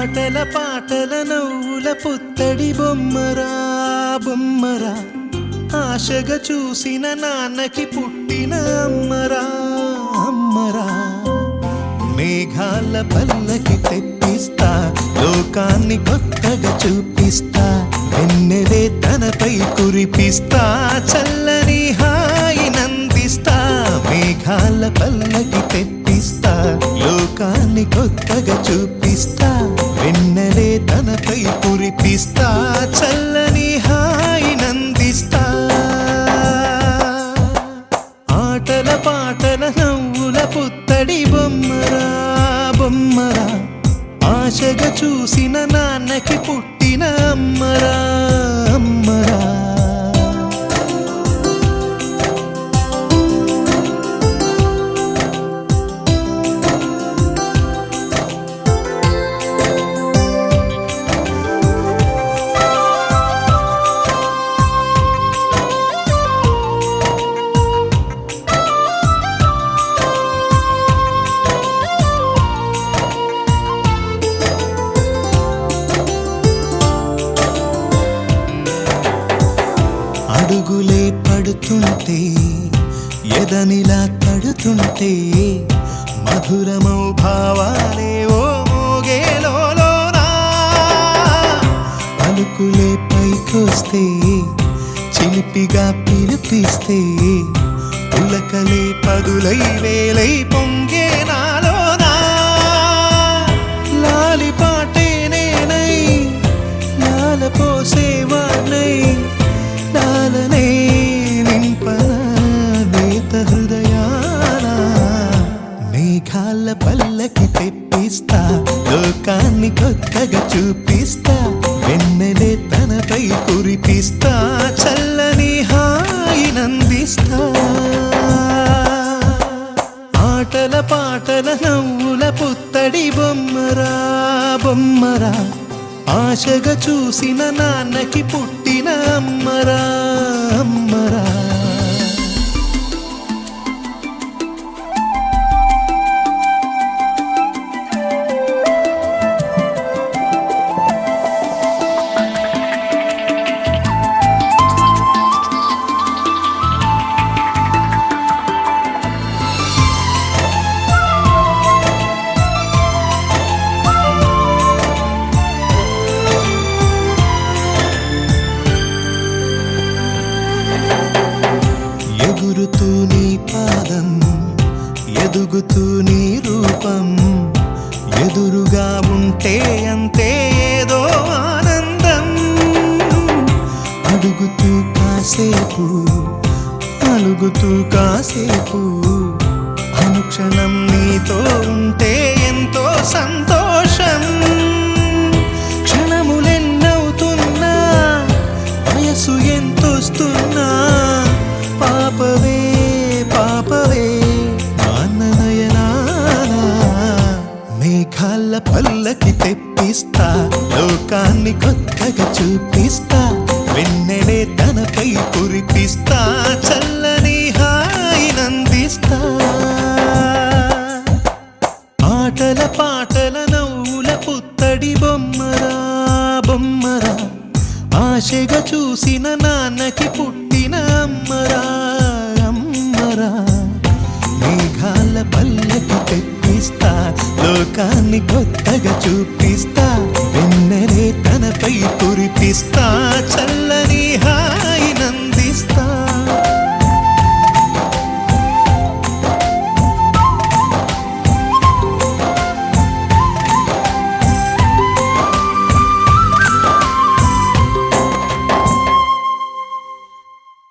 ఆటల పాటల నవ్వుల పుత్తడి బొమ్మరా బొమ్మరా, ఆశగా చూసిన నాన్నకి పుట్టిన అమ్మరా అమ్మరా. మేఘాల పల్లకి తెప్పిస్తా, లోకాన్ని కొత్తగా చూపిస్తా, వెన్నెలే తనపై కురిపిస్తా, చల్లని హాయి నందిస్తా. మేఘాల పల్లకి తెప్పిస్తా, లోకాన్ని కొత్తగా చూపిస్తా, వెన్నెలే తనపై కురిపిస్తా, చల్లని హాయి నందిస్తా. ఆటల పాటల నవ్వుల పుత్తడి బొమ్మరా బొమ్మరా, ఆశగా చూసిన నాన్నకి పుట్టిన అమ్మరా అమ్మరా. అడుగులే పడుతుంటే, ఎదనిలా తడుతుంటే, మధురమౌ భావాలే ఓ మోగేలోనా. పలుకులే పైకొస్తే, చిలిపిగా పిలిపిస్తే, పులకలే పదులై వేలై పొంగే నాలోనా. లాలి పాటే నేనై, లాల పోసేవాణ్ణై, లాలనే నింపన నేత హృదయాన. మేఘాల పల్లకి తెప్పిస్తా, లోకాన్ని కొత్తగా చూపిస్తా, వెన్నెలే తనపై కురిపిస్తా, చల్లని హాయి నందిస్తా. ఆటల పాటల నవ్వుల పుత్తడి బొమ్మరా బొమ్మరా, ఆశగా చూసిన నాన్నకి పుట్టిన అమ్మరా అమ్మరా. ఎగురుతూ నీ పాదం, ఎదుగుతూ నీ రూపం, ఎదురుగా ఉంటే అంతే ఏదో ఆనందం. అడుగుతూ కాసేపు, అలుగుతూ కాసేపు, అనుక్షణం నీతో ఉంటే ఎంతో సంతోషం. క్షణములెన్నవుతున్నా, వయసు ఎంతొస్తున్నా, పాపవే పాపవే నాన్ననయనానా. మేఘాల పల్లకి తెప్పిస్తా, లోకాన్ని కొత్తగా చూపిస్తా, వెన్నెలే తనపై కురిపిస్తా, చల్లని హాయి నందిస్తా. ఆటల పాటల నవ్వుల పుత్తడి బొమ్మరా బొమ్మరా, ఆశగా చూసిన నాన్నకి పుట్టిన అమ్మరా అమ్మరా. మేఘాల పల్లకి తెప్పిస్తా, లోకాన్ని కొత్తగా చూపిస్తా, వెన్నెలే తనపై కురిపిస్తా, చల్లని హాయి